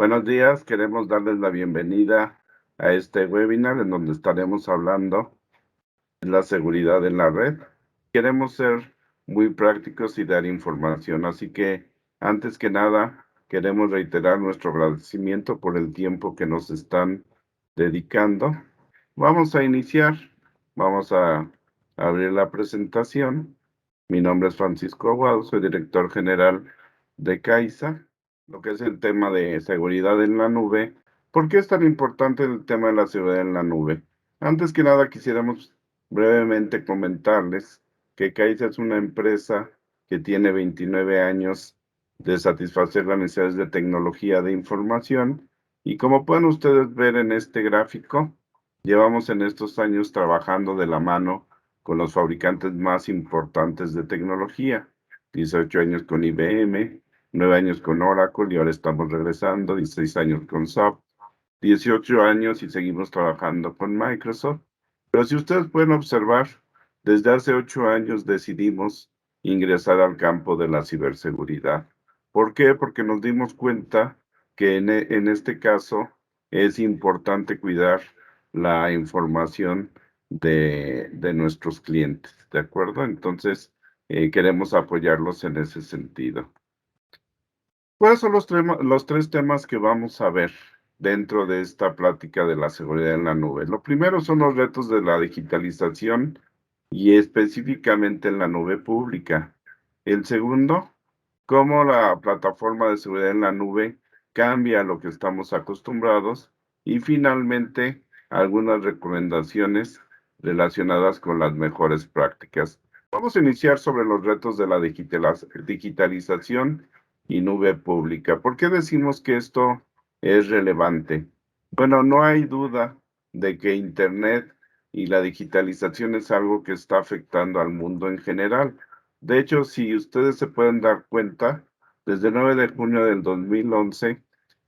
Buenos días, queremos darles la bienvenida a este webinar en donde estaremos hablando de la seguridad en la red. Queremos ser muy prácticos y dar información, así que antes que nada queremos reiterar nuestro agradecimiento por el tiempo que nos están dedicando. Vamos a iniciar, vamos a abrir la presentación. Mi nombre es Francisco Aguado, soy director general de CAISA, lo que es el tema de seguridad en la nube. ¿Por qué es tan importante el tema de la seguridad en la nube? Antes que nada, quisiéramos brevemente comentarles que CAISA es una empresa que tiene 29 años de satisfacer las necesidades de tecnología de información y como pueden ustedes ver en este gráfico, llevamos en estos años trabajando de la mano con los fabricantes más importantes de tecnología. 18 años con IBM, 9 años con Oracle y ahora estamos regresando, 16 años con SAP, 18 años y seguimos trabajando con Microsoft. Pero si ustedes pueden observar, desde hace 8 años decidimos ingresar al campo de la ciberseguridad. ¿Por qué? Porque nos dimos cuenta que en este caso es importante cuidar la información de nuestros clientes, ¿de acuerdo? Entonces, queremos apoyarlos en ese sentido. ¿Cuáles son los tres temas que vamos a ver dentro de esta plática de la seguridad en la nube? Lo primero son los retos de la digitalización y específicamente en la nube pública. El segundo, cómo la plataforma de seguridad en la nube cambia a lo que estamos acostumbrados. Y finalmente, algunas recomendaciones relacionadas con las mejores prácticas. Vamos a iniciar sobre los retos de la digitalización y nube pública. ¿Por qué decimos que esto es relevante? Bueno, no hay duda de que Internet y la digitalización es algo que está afectando al mundo en general. De hecho, si ustedes se pueden dar cuenta, desde el 9 de junio del 2011,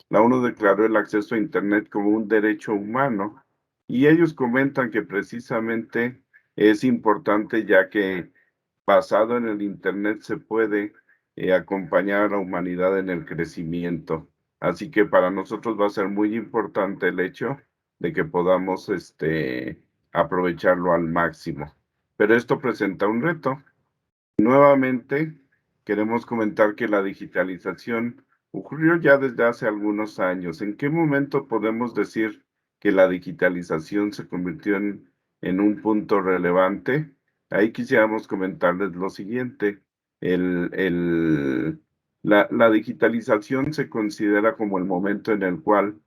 la ONU declaró el acceso a Internet como un derecho humano y ellos comentan que precisamente es importante ya que basado en el Internet se puede acompañar a la humanidad en el crecimiento. Así que para nosotros va a ser muy importante el hecho de que podamos aprovecharlo al máximo. Pero esto presenta un reto. Nuevamente, queremos comentar que la digitalización ocurrió ya desde hace algunos años. ¿En qué momento podemos decir que la digitalización se convirtió en un punto relevante? Ahí quisiéramos comentarles lo siguiente. La digitalización se considera como el momento en el cual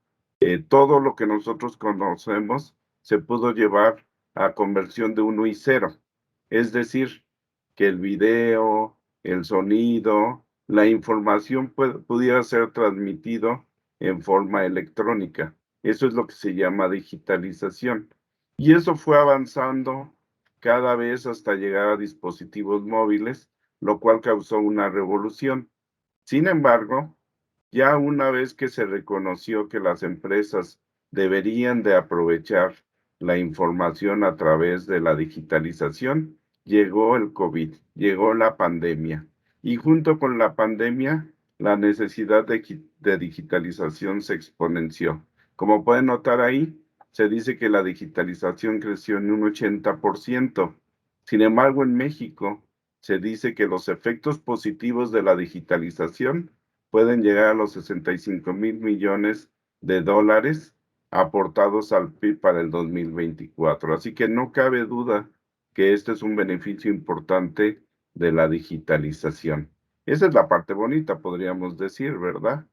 todo lo que nosotros conocemos se pudo llevar a conversión de 1 y 0. Es decir, que el video, el sonido, la información pudiera ser transmitido en forma electrónica. Eso es lo que se llama digitalización. Y eso fue avanzando cada vez hasta llegar a dispositivos móviles, lo cual causó una revolución. Sin embargo, ya una vez que se reconoció que las empresas deberían de aprovechar la información a través de la digitalización, llegó el COVID, llegó la pandemia. Y junto con la pandemia, la necesidad de digitalización se exponenció. Como pueden notar ahí, se dice que la digitalización creció en un 80%. Sin embargo, en México se dice que los efectos positivos de la digitalización pueden llegar a los 65,000 millones de dólares aportados al PIB para el 2024. Así que no cabe duda que este es un beneficio importante de la digitalización. Esa es la parte bonita, podríamos decir, ¿verdad?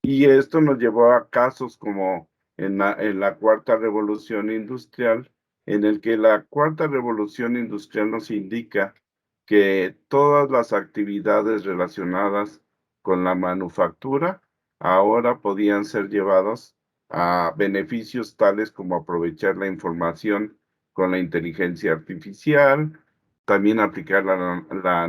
Y esto nos llevó a casos como en la cuarta revolución industrial, en el que la cuarta revolución industrial nos indica que todas las actividades relacionadas con la manufactura ahora podían ser llevadas a beneficios tales como aprovechar la información con la inteligencia artificial, también aplicar la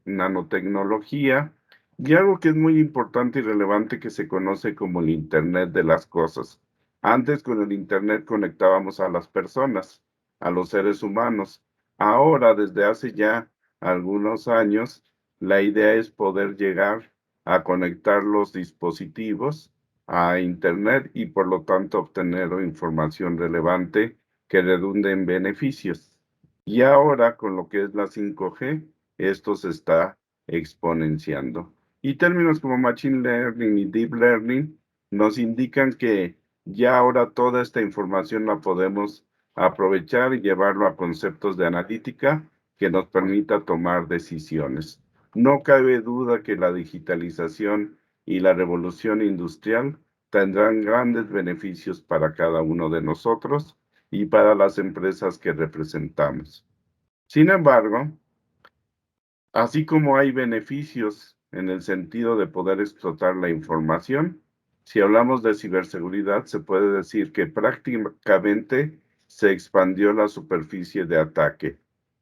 nanotecnología y algo que es muy importante y relevante que se conoce como el Internet de las cosas. Antes con el Internet conectábamos a las personas, a los seres humanos. Ahora, desde hace ya algunos años, la idea es poder llegar a conectar los dispositivos a Internet y por lo tanto obtener información relevante que redunde en beneficios. Y ahora con lo que es la 5G, esto se está exponenciando. Y términos como Machine Learning y Deep Learning nos indican que ya ahora toda esta información la podemos aprovechar y llevarlo a conceptos de analítica que nos permita tomar decisiones. No cabe duda que la digitalización y la revolución industrial tendrán grandes beneficios para cada uno de nosotros y para las empresas que representamos. Sin embargo, así como hay beneficios en el sentido de poder explotar la información, si hablamos de ciberseguridad, se puede decir que prácticamente se expandió la superficie de ataque.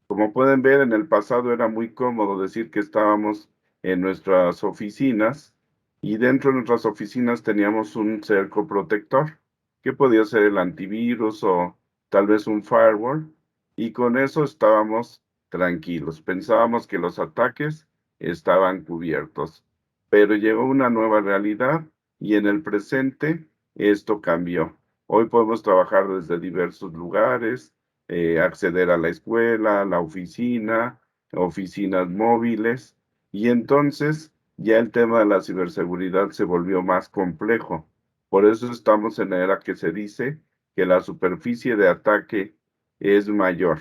Como pueden ver, en el pasado era muy cómodo decir que estábamos en nuestras oficinas y dentro de nuestras oficinas teníamos un cerco protector, que podía ser el antivirus o tal vez un firewall, y con eso estábamos tranquilos. Pensábamos que los ataques estaban cubiertos, pero llegó una nueva realidad y en el presente esto cambió. Hoy podemos trabajar desde diversos lugares, acceder a la escuela, a la oficina, oficinas móviles, y entonces ya el tema de la ciberseguridad se volvió más complejo. Por eso estamos en la era que se dice que la superficie de ataque es mayor.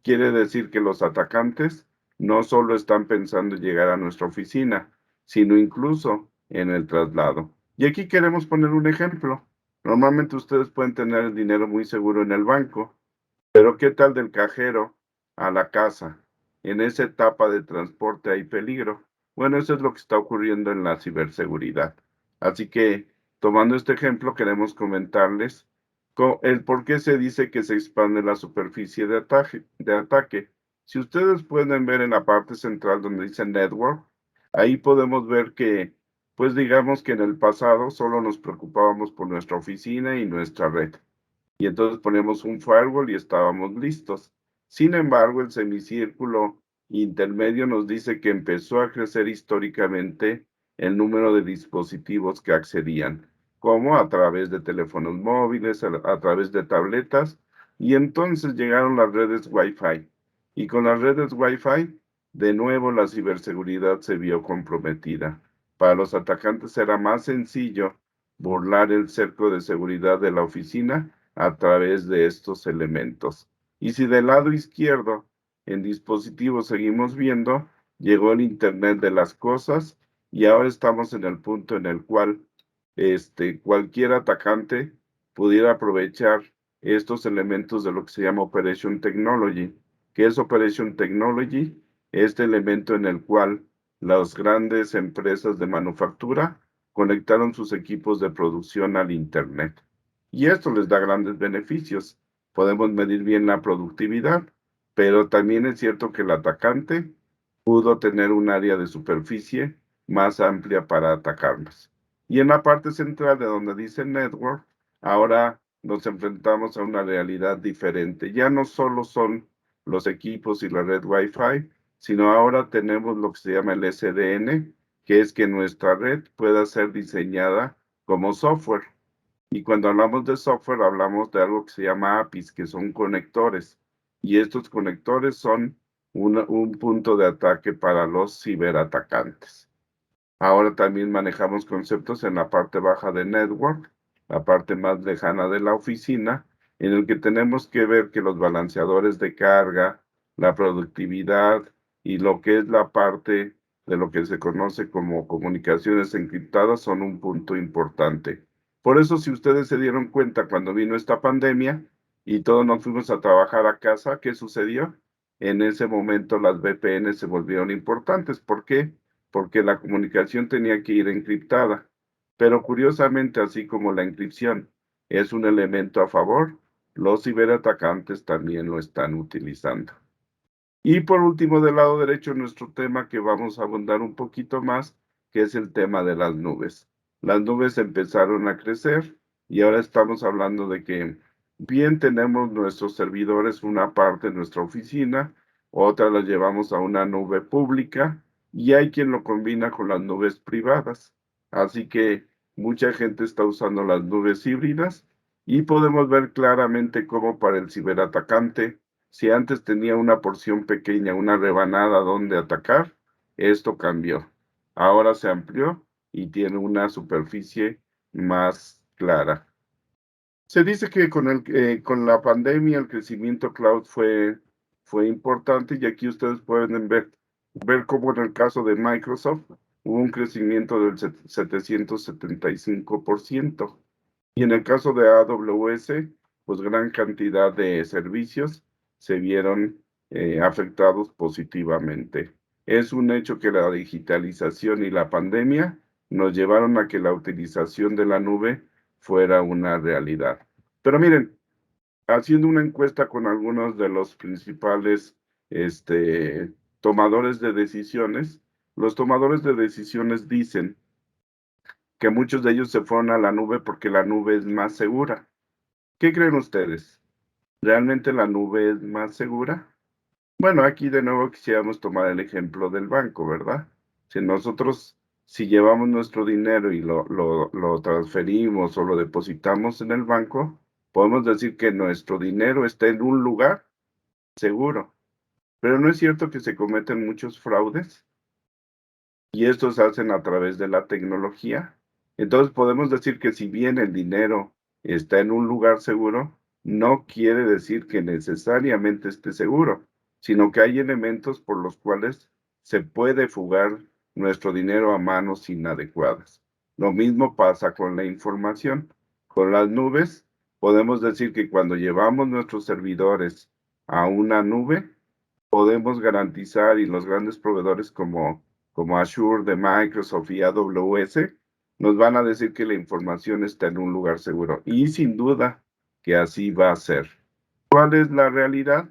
Quiere decir que los atacantes no solo están pensando en llegar a nuestra oficina, sino incluso en el traslado. Y aquí queremos poner un ejemplo. Normalmente ustedes pueden tener el dinero muy seguro en el banco, pero ¿qué tal del cajero a la casa? En esa etapa de transporte hay peligro. Bueno, eso es lo que está ocurriendo en la ciberseguridad. Así que, tomando este ejemplo, queremos comentarles el por qué se dice que se expande la superficie de ataque. Si ustedes pueden ver en la parte central donde dice Network, ahí podemos ver que, pues digamos que en el pasado solo nos preocupábamos por nuestra oficina y nuestra red y entonces poníamos un firewall y estábamos listos. Sin embargo, el semicírculo intermedio nos dice que empezó a crecer históricamente el número de dispositivos que accedían, como a través de teléfonos móviles, a través de tabletas, y entonces llegaron las redes Wi-Fi. Y con las redes Wi-Fi, de nuevo la ciberseguridad se vio comprometida. Para los atacantes era más sencillo burlar el cerco de seguridad de la oficina a través de estos elementos. Y si del lado izquierdo en dispositivos seguimos viendo, llegó el Internet de las cosas y ahora estamos en el punto en el cual cualquier atacante pudiera aprovechar estos elementos de lo que se llama Operation Technology. ¿Qué es Operation Technology? Este elemento en el cual las grandes empresas de manufactura conectaron sus equipos de producción al Internet. Y esto les da grandes beneficios. Podemos medir bien la productividad, pero también es cierto que el atacante pudo tener un área de superficie más amplia para atacarnos. Y en la parte central de donde dice Network, ahora nos enfrentamos a una realidad diferente. Ya no solo son los equipos y la red Wi-Fi, sino ahora tenemos lo que se llama el SDN, que es que nuestra red pueda ser diseñada como software. Y cuando hablamos de software, hablamos de algo que se llama APIs, que son conectores. Y estos conectores son un punto de ataque para los ciberatacantes. Ahora también manejamos conceptos en la parte baja de network, la parte más lejana de la oficina, en el que tenemos que ver que los balanceadores de carga, la productividad y lo que es la parte de lo que se conoce como comunicaciones encriptadas son un punto importante. Por eso, si ustedes se dieron cuenta cuando vino esta pandemia y todos nos fuimos a trabajar a casa, ¿qué sucedió? En ese momento las VPN se volvieron importantes. ¿Por qué? Porque la comunicación tenía que ir encriptada. Pero curiosamente, así como la encripción es un elemento a favor, los ciberatacantes también lo están utilizando. Y por último, del lado derecho, nuestro tema que vamos a abundar un poquito más, que es el tema de las nubes. Las nubes empezaron a crecer y ahora estamos hablando de que bien tenemos nuestros servidores, una parte en nuestra oficina, otra la llevamos a una nube pública y hay quien lo combina con las nubes privadas. Así que mucha gente está usando las nubes híbridas y podemos ver claramente cómo para el ciberatacante, si antes tenía una porción pequeña, una rebanada donde atacar, esto cambió. Ahora se amplió y tiene una superficie más clara. Se dice que con la pandemia el crecimiento cloud fue importante y aquí ustedes pueden ver cómo en el caso de Microsoft hubo un crecimiento del 775%. Y en el caso de AWS, pues gran cantidad de servicios se vieron afectados positivamente. Es un hecho que la digitalización y la pandemia nos llevaron a que la utilización de la nube fuera una realidad. Pero miren, haciendo una encuesta con algunos de los principales tomadores de decisiones, los tomadores de decisiones dicen que muchos de ellos se fueron a la nube porque la nube es más segura. ¿Qué creen ustedes? ¿Realmente la nube es más segura? Bueno, aquí de nuevo quisiéramos tomar el ejemplo del banco, ¿verdad? Si llevamos nuestro dinero y lo transferimos o lo depositamos en el banco, podemos decir que nuestro dinero está en un lugar seguro. Pero no es cierto que se cometen muchos fraudes y estos se hacen a través de la tecnología. Entonces podemos decir que si bien el dinero está en un lugar seguro, no quiere decir que necesariamente esté seguro, sino que hay elementos por los cuales se puede fugar nuestro dinero a manos inadecuadas. Lo mismo pasa con la información. Con las nubes, podemos decir que cuando llevamos nuestros servidores a una nube, podemos garantizar y los grandes proveedores como Azure de Microsoft y AWS nos van a decir que la información está en un lugar seguro. Y sin duda que así va a ser. ¿Cuál es la realidad?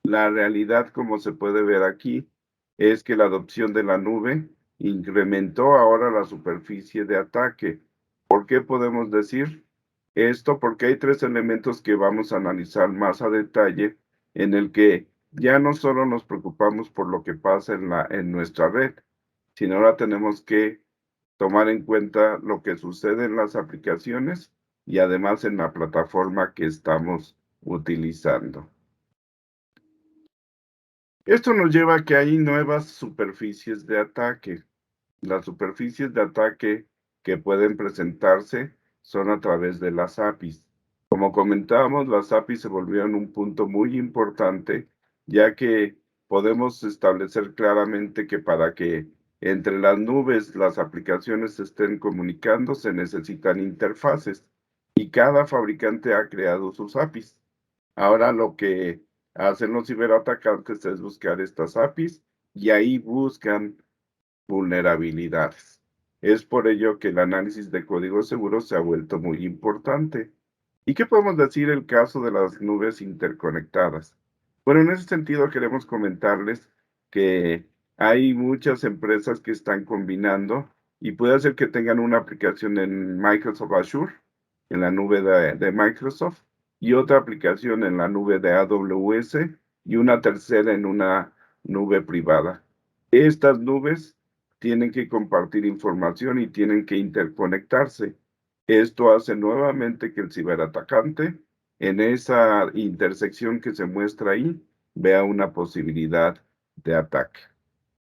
La realidad, como se puede ver aquí, es que la adopción de la nube incrementó ahora la superficie de ataque. ¿Por qué podemos decir esto? Porque hay tres elementos que vamos a analizar más a detalle en el que ya no solo nos preocupamos por lo que pasa en nuestra red, sino ahora tenemos que tomar en cuenta lo que sucede en las aplicaciones y además en la plataforma que estamos utilizando. Esto nos lleva a que hay nuevas superficies de ataque. Las superficies de ataque que pueden presentarse son a través de las APIs. Como comentábamos, las APIs se volvieron un punto muy importante, ya que podemos establecer claramente que para que entre las nubes las aplicaciones se estén comunicando, se necesitan interfaces y cada fabricante ha creado sus APIs. Ahora lo que hacen los ciberatacantes es buscar estas APIs y ahí buscan vulnerabilidades. Es por ello que el análisis de código seguro se ha vuelto muy importante. ¿Y qué podemos decir el caso de las nubes interconectadas? Bueno, en ese sentido queremos comentarles que hay muchas empresas que están combinando y puede ser que tengan una aplicación en Microsoft Azure, en la nube de Microsoft, y otra aplicación en la nube de AWS y una tercera en una nube privada. Estas nubes tienen que compartir información y tienen que interconectarse. Esto hace nuevamente que el ciberatacante en esa intersección que se muestra ahí vea una posibilidad de ataque.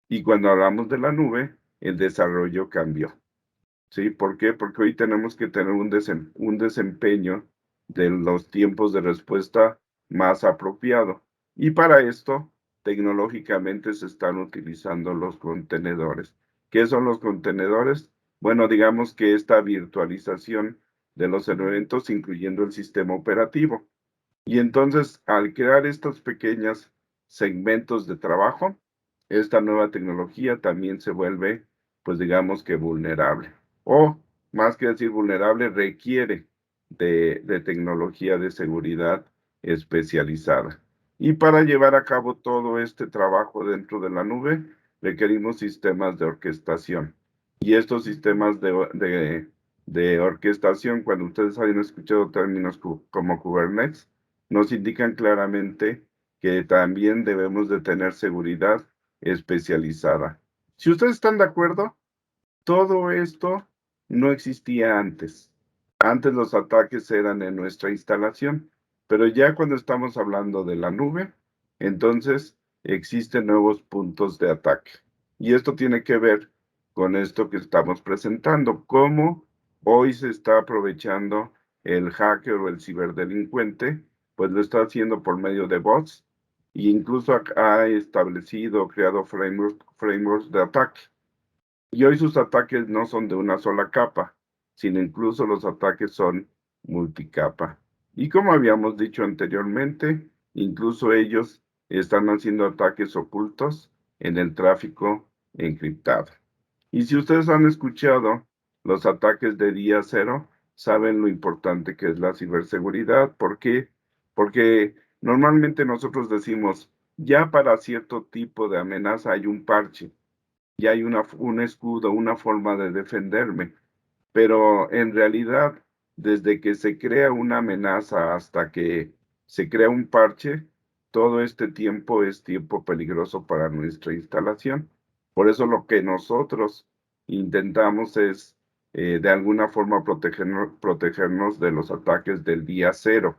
Y cuando hablamos de la nube, el desarrollo cambió. ¿Sí? ¿Por qué? Porque hoy tenemos que tener un desempeño de los tiempos de respuesta más apropiado. Y para esto, tecnológicamente se están utilizando los contenedores. ¿Qué son los contenedores? Bueno, digamos que esta virtualización de los elementos, incluyendo el sistema operativo. Y entonces, al crear estos pequeños segmentos de trabajo, esta nueva tecnología también se vuelve, pues digamos que vulnerable. O, más que decir vulnerable, requiere de tecnología de seguridad especializada. Y para llevar a cabo todo este trabajo dentro de la nube, requerimos sistemas de orquestación. Y estos sistemas de orquestación, cuando ustedes hayan escuchado términos como Kubernetes, nos indican claramente que también debemos de tener seguridad especializada. Si ustedes están de acuerdo, todo esto no existía antes. Antes los ataques eran en nuestra instalación, pero ya cuando estamos hablando de la nube, entonces existen nuevos puntos de ataque. Y esto tiene que ver con esto que estamos presentando, cómo hoy se está aprovechando el hacker o el ciberdelincuente, pues lo está haciendo por medio de bots e incluso ha establecido, creado frameworks de ataque. Y hoy sus ataques no son de una sola capa, sino incluso los ataques son multicapa. Y como habíamos dicho anteriormente, incluso ellos están haciendo ataques ocultos en el tráfico encriptado. Y si ustedes han escuchado los ataques de día cero, saben lo importante que es la ciberseguridad. ¿Por qué? Porque normalmente nosotros decimos, ya para cierto tipo de amenaza hay un parche y hay un escudo, una forma de defenderme. Pero en realidad, desde que se crea una amenaza hasta que se crea un parche, todo este tiempo es tiempo peligroso para nuestra instalación. Por eso lo que nosotros intentamos es, de alguna forma, protegernos de los ataques del día cero.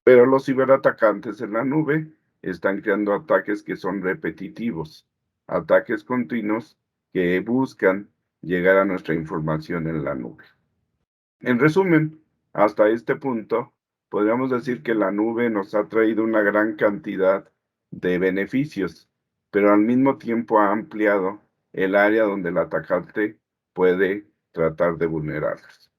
Pero los ciberatacantes en la nube están creando ataques que son repetitivos, ataques continuos que buscan llegar a nuestra información en la nube. En resumen, hasta este punto, podríamos decir que la nube nos ha traído una gran cantidad de beneficios, pero al mismo tiempo ha ampliado el área donde el atacante puede tratar de vulnerarlos.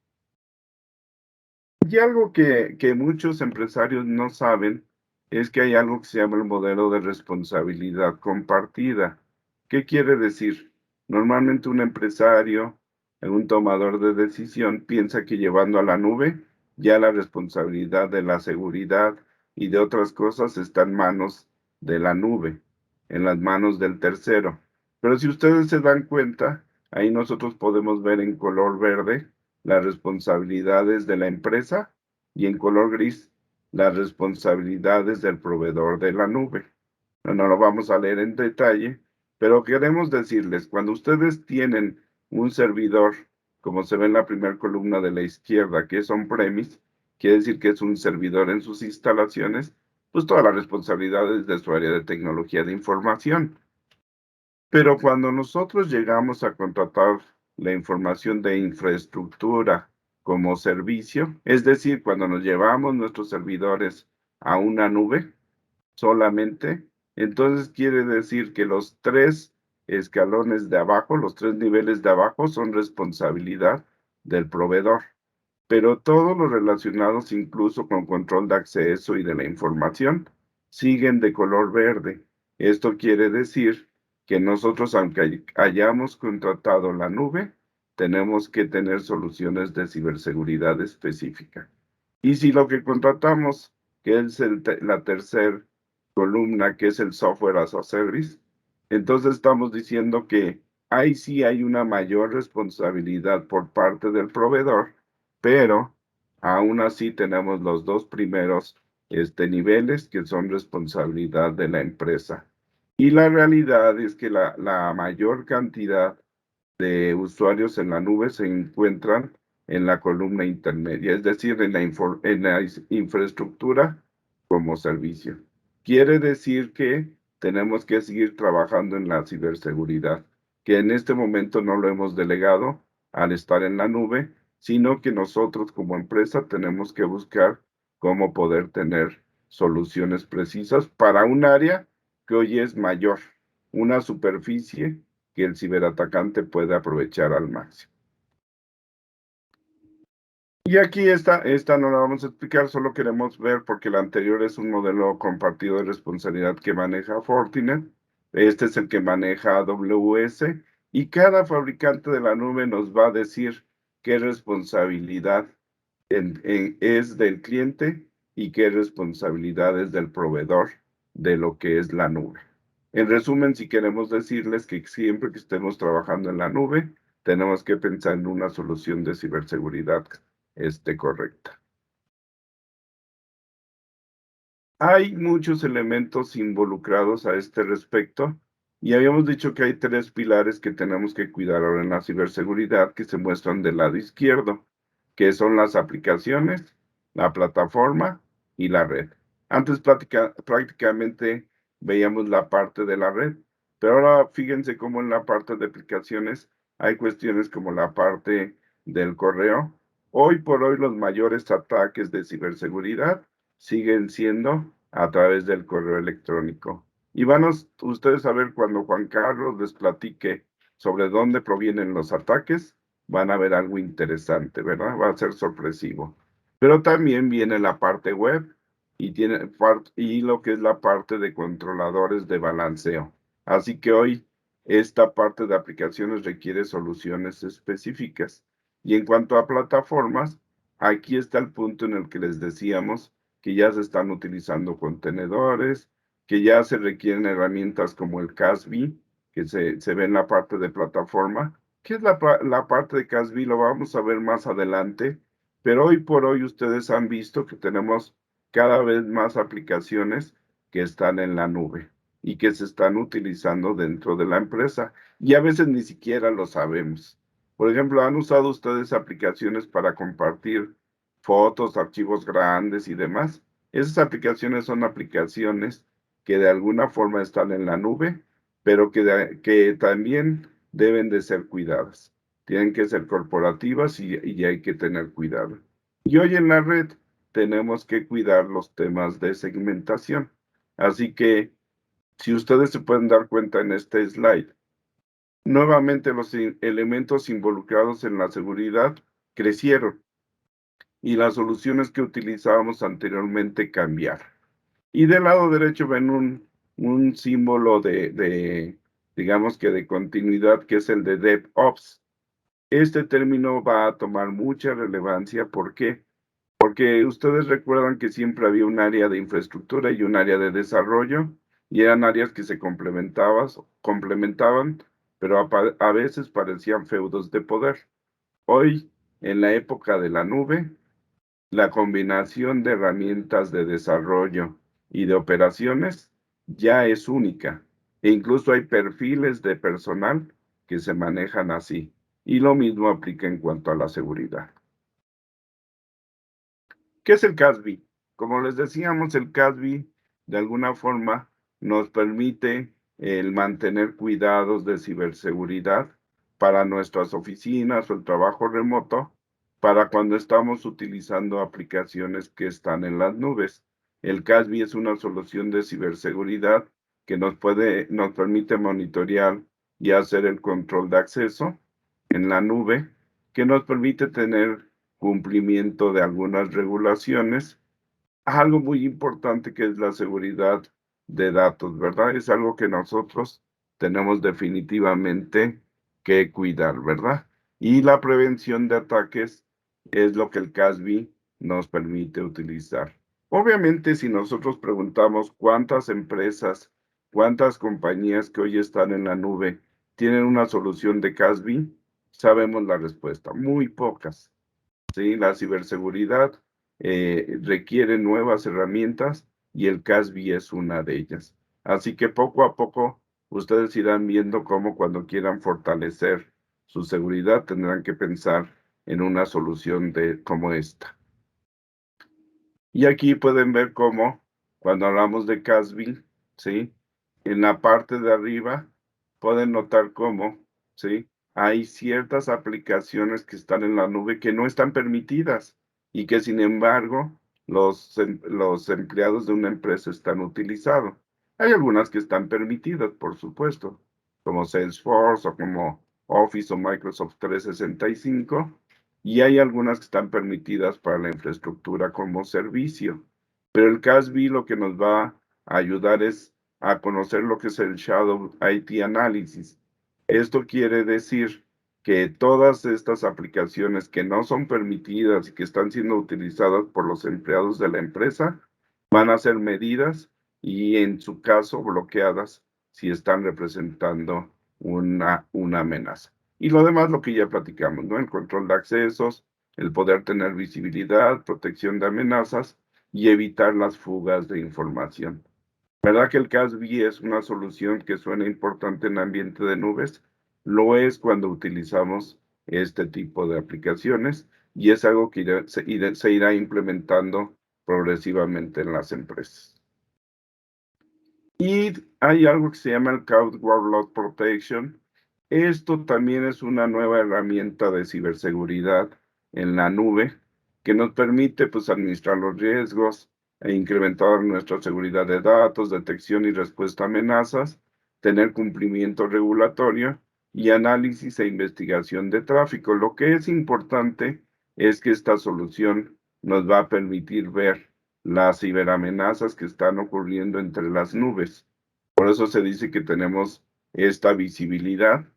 Y algo que muchos empresarios no saben es que hay algo que se llama el modelo de responsabilidad compartida. ¿Qué quiere decir? Normalmente un empresario, un tomador de decisión, piensa que llevando a la nube ya la responsabilidad de la seguridad y de otras cosas está en manos de la nube, en las manos del tercero. Pero si ustedes se dan cuenta, ahí nosotros podemos ver en color verde las responsabilidades de la empresa y en color gris las responsabilidades del proveedor de la nube. No lo vamos a leer en detalle, pero queremos decirles, cuando ustedes tienen un servidor, como se ve en la primera columna de la izquierda, que es on-premise, quiere decir que es un servidor en sus instalaciones, pues toda la responsabilidad es de su área de tecnología de información. Pero cuando nosotros llegamos a contratar la información de infraestructura como servicio, es decir, cuando nos llevamos nuestros servidores a una nube solamente, entonces quiere decir que los tres escalones de abajo, los tres niveles de abajo son responsabilidad del proveedor, pero todos los relacionados incluso con control de acceso y de la información siguen de color verde. Esto quiere decir que nosotros, aunque hayamos contratado la nube, tenemos que tener soluciones de ciberseguridad específica. Y si lo que contratamos, que es la tercera columna, que es el software as a service, entonces estamos diciendo que ahí sí hay una mayor responsabilidad por parte del proveedor, pero aún así tenemos los dos primeros niveles que son responsabilidad de la empresa. Y la realidad es que la mayor cantidad de usuarios en la nube se encuentran en la columna intermedia, es decir, en la infraestructura como servicio. Quiere decir que tenemos que seguir trabajando en la ciberseguridad, que en este momento no lo hemos delegado al estar en la nube, sino que nosotros como empresa tenemos que buscar cómo poder tener soluciones precisas para un área que hoy es mayor, una superficie que el ciberatacante puede aprovechar al máximo. Y aquí esta no la vamos a explicar, solo queremos ver porque la anterior es un modelo compartido de responsabilidad que maneja Fortinet. Este es el que maneja AWS y cada fabricante de la nube nos va a decir qué responsabilidad es del cliente y qué responsabilidad es del proveedor de lo que es la nube. En resumen, si queremos decirles que siempre que estemos trabajando en la nube, tenemos que pensar en una solución de ciberseguridad correcta. Hay muchos elementos involucrados a este respecto, Y habíamos dicho que hay tres pilares que tenemos que cuidar ahora en la ciberseguridad que se muestran del lado izquierdo, que son las aplicaciones, la plataforma y la red. Antes prácticamente veíamos la parte de la red, pero ahora fíjense cómo en la parte de aplicaciones hay cuestiones como la parte del correo. Hoy por hoy los mayores ataques de ciberseguridad siguen siendo a través del correo electrónico. Y van ustedes a ver cuando Juan Carlos les platique sobre dónde provienen los ataques, van a ver algo interesante, ¿verdad? Va a ser sorpresivo. Pero también viene la parte web y lo que es la parte de controladores de balanceo. Así que hoy esta parte de aplicaciones requiere soluciones específicas. Y en cuanto a plataformas, aquí está el punto en el que les decíamos que ya se están utilizando contenedores, que ya se requieren herramientas como el CASB, que se ve en la parte de plataforma. ¿Qué es la parte de CASB? Lo vamos a ver más adelante, pero hoy por hoy ustedes han visto que tenemos cada vez más aplicaciones que están en la nube y que se están utilizando dentro de la empresa y a veces ni siquiera lo sabemos. Por ejemplo, ¿han usado ustedes aplicaciones para compartir fotos, archivos grandes y demás? Esas aplicaciones son aplicaciones que de alguna forma están en la nube, pero que también deben de ser cuidadas. Tienen que ser corporativas y hay que tener cuidado. Y hoy en la red tenemos que cuidar los temas de segmentación. Así que si ustedes se pueden dar cuenta en este slide, nuevamente los elementos involucrados en la seguridad crecieron y las soluciones que utilizábamos anteriormente cambiaron. Y del lado derecho ven un símbolo digamos que de continuidad, que es el de DevOps. Este término va a tomar mucha relevancia. ¿Por qué? Porque ustedes recuerdan que siempre había un área de infraestructura y un área de desarrollo, y eran áreas que se complementaban, pero a veces parecían feudos de poder. Hoy, en la época de la nube, la combinación de herramientas de desarrollo y de operaciones ya es única, e incluso hay perfiles de personal que se manejan así. Y lo mismo aplica en cuanto a la seguridad. ¿Qué es el CASB? Como les decíamos, el CASB de alguna forma nos permite el mantener cuidados de ciberseguridad para nuestras oficinas o el trabajo remoto, para cuando estamos utilizando aplicaciones que están en las nubes. El CASB es una solución de ciberseguridad que nos permite monitorear y hacer el control de acceso en la nube, que nos permite tener cumplimiento de algunas regulaciones. Algo muy importante que es la seguridad de datos, ¿verdad? Es algo que nosotros tenemos definitivamente que cuidar, ¿verdad? Y la prevención de ataques es lo que el CASB nos permite utilizar. Obviamente, si nosotros preguntamos cuántas empresas, cuántas compañías que hoy están en la nube tienen una solución de CASB, sabemos la respuesta, muy pocas. ¿Sí? La ciberseguridad requiere nuevas herramientas y el CASB es una de ellas. Así que poco a poco ustedes irán viendo cómo cuando quieran fortalecer su seguridad tendrán que pensar en una solución como esta. Y aquí pueden ver cómo cuando hablamos de CASB, ¿sí? En la parte de arriba pueden notar cómo, ¿sí? Hay ciertas aplicaciones que están en la nube que no están permitidas y que sin embargo los empleados de una empresa están utilizando. Hay algunas que están permitidas, por supuesto, como Salesforce o como Office o Microsoft 365, y hay algunas que están permitidas para la infraestructura como servicio. Pero el CASB lo que nos va a ayudar es a conocer lo que es el Shadow IT Analysis. Esto quiere decir que todas estas aplicaciones que no son permitidas y que están siendo utilizadas por los empleados de la empresa van a ser medidas y en su caso bloqueadas si están representando una amenaza. Y lo demás, lo que ya platicamos, ¿no? El control de accesos, el poder tener visibilidad, protección de amenazas y evitar las fugas de información. ¿Verdad que el CASB es una solución que suena importante en ambiente de nubes? Lo es cuando utilizamos este tipo de aplicaciones y es algo que se irá implementando progresivamente en las empresas. Y hay algo que se llama el Cloud Workload Protection. Esto también es una nueva herramienta de ciberseguridad en la nube que nos permite pues, administrar los riesgos e incrementar nuestra seguridad de datos, detección y respuesta a amenazas, tener cumplimiento regulatorio y análisis e investigación de tráfico. Lo que es importante es que esta solución nos va a permitir ver las ciberamenazas que están ocurriendo entre las nubes. Por eso se dice que tenemos esta visibilidad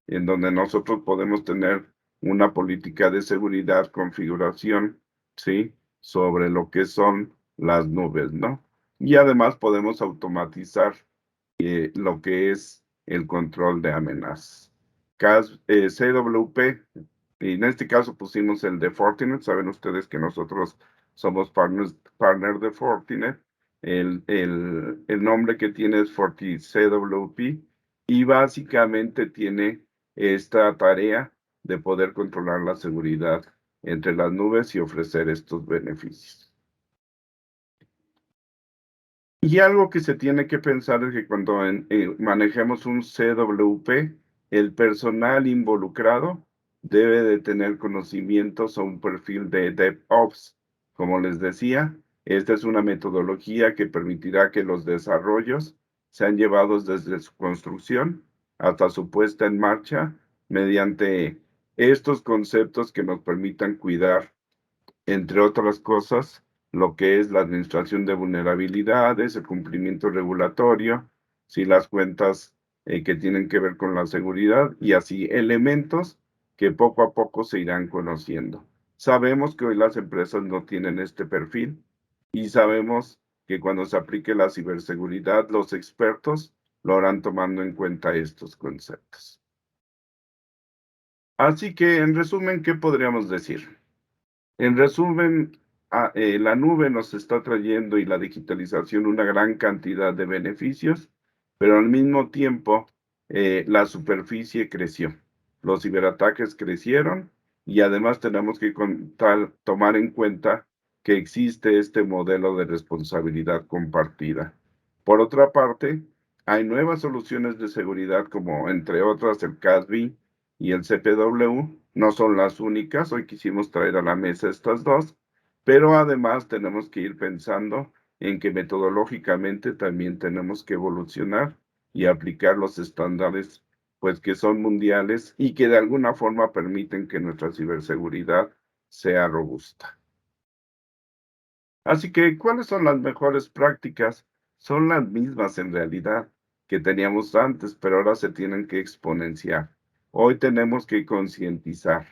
en donde nosotros podemos tener una política de seguridad, configuración, ¿sí? Sobre lo que son las nubes, ¿no? Y además podemos automatizar lo que es el control de amenazas. CWP, y en este caso pusimos el de Fortinet. Saben ustedes que nosotros somos partner de Fortinet. El nombre que tiene es FortiCWP y básicamente tiene esta tarea de poder controlar la seguridad entre las nubes y ofrecer estos beneficios. Y algo que se tiene que pensar es que cuando manejemos un CWP, el personal involucrado debe de tener conocimientos o un perfil de DevOps. Como les decía, esta es una metodología que permitirá que los desarrollos sean llevados desde su construcción hasta su puesta en marcha mediante estos conceptos que nos permitan cuidar, entre otras cosas, lo que es la administración de vulnerabilidades, el cumplimiento regulatorio, si las cuentas que tienen que ver con la seguridad y así elementos que poco a poco se irán conociendo. Sabemos que hoy las empresas no tienen este perfil y sabemos que cuando se aplique la ciberseguridad, los expertos lo harán tomando en cuenta estos conceptos. Así que, en resumen, ¿qué podríamos decir? En resumen, la nube nos está trayendo y la digitalización una gran cantidad de beneficios, pero al mismo tiempo la superficie creció. Los ciberataques crecieron y además tenemos que tomar en cuenta que existe este modelo de responsabilidad compartida. Por otra parte, hay nuevas soluciones de seguridad como entre otras el CASB y el CPW. No son las únicas, hoy quisimos traer a la mesa estas dos, pero además tenemos que ir pensando en que metodológicamente también tenemos que evolucionar y aplicar los estándares pues que son mundiales y que de alguna forma permiten que nuestra ciberseguridad sea robusta. Así que, ¿cuáles son las mejores prácticas? Son las mismas en realidad que teníamos antes, pero ahora se tienen que exponenciar. Hoy tenemos que concientizar.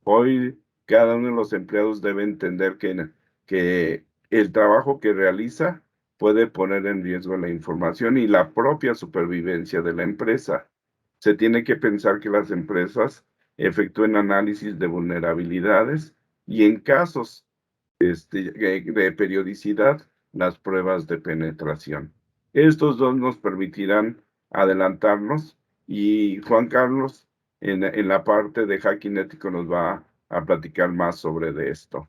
Hoy cada uno de los empleados debe entender que el trabajo que realiza puede poner en riesgo la información y la propia supervivencia de la empresa. Se tiene que pensar que las empresas efectúen análisis de vulnerabilidades y en casos de periodicidad, las pruebas de penetración. Estos dos nos permitirán adelantarnos y Juan Carlos en la parte de hacking ético nos va a platicar más sobre de esto.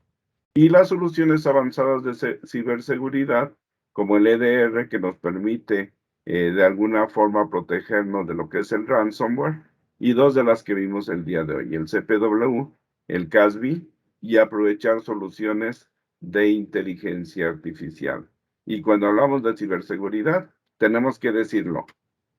Y las soluciones avanzadas de ciberseguridad, como el EDR, que nos permite de alguna forma protegernos de lo que es el ransomware, y dos de las que vimos el día de hoy, el CPW, el CASB, y aprovechar soluciones de inteligencia artificial. Y cuando hablamos de ciberseguridad, tenemos que decirlo,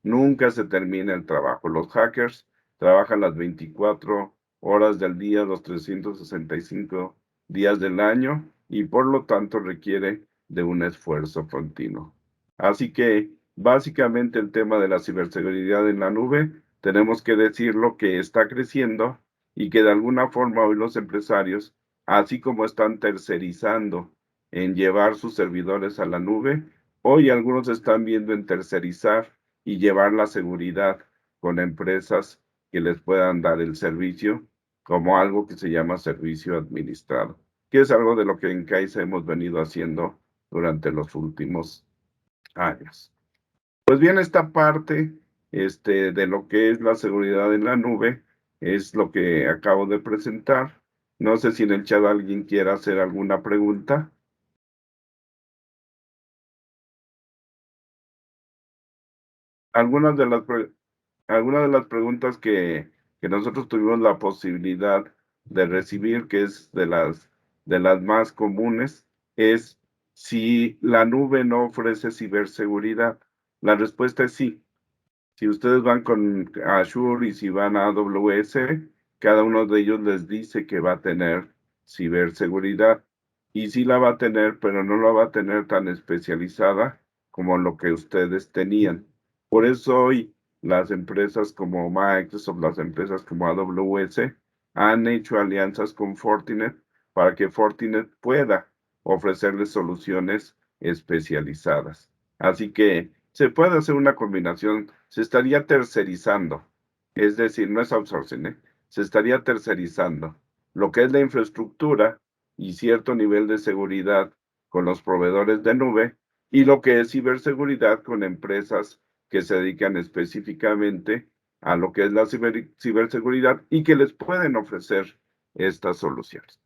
nunca se termina el trabajo. Los hackers trabajan las 24 horas del día, los 365 días del año y por lo tanto requiere de un esfuerzo continuo. Así que básicamente el tema de la ciberseguridad en la nube, tenemos que decirlo que está creciendo y que de alguna forma hoy los empresarios, así como están tercerizando en llevar sus servidores a la nube, hoy algunos están viendo en tercerizar y llevar la seguridad con empresas que les puedan dar el servicio como algo que se llama servicio administrado, que es algo de lo que en CAISA hemos venido haciendo durante los últimos áreas. Pues bien, esta parte de lo que es la seguridad en la nube es lo que acabo de presentar. No sé si en el chat alguien quiera hacer alguna pregunta. Algunas de las, algunas de las preguntas que nosotros tuvimos la posibilidad de recibir, que es de las más comunes, es si la nube no ofrece ciberseguridad. La respuesta es sí. Si ustedes van con Azure y si van a AWS, cada uno de ellos les dice que va a tener ciberseguridad. Y sí la va a tener, pero no la va a tener tan especializada como lo que ustedes tenían. Por eso hoy las empresas como Microsoft, las empresas como AWS, han hecho alianzas con Fortinet para que Fortinet pueda ofrecerles soluciones especializadas. Así que se puede hacer una combinación, se estaría tercerizando, es decir, no es outsourcing, ¿eh? Se estaría tercerizando lo que es la infraestructura y cierto nivel de seguridad con los proveedores de nube y lo que es ciberseguridad con empresas que se dedican específicamente a lo que es la ciberseguridad y que les pueden ofrecer estas soluciones.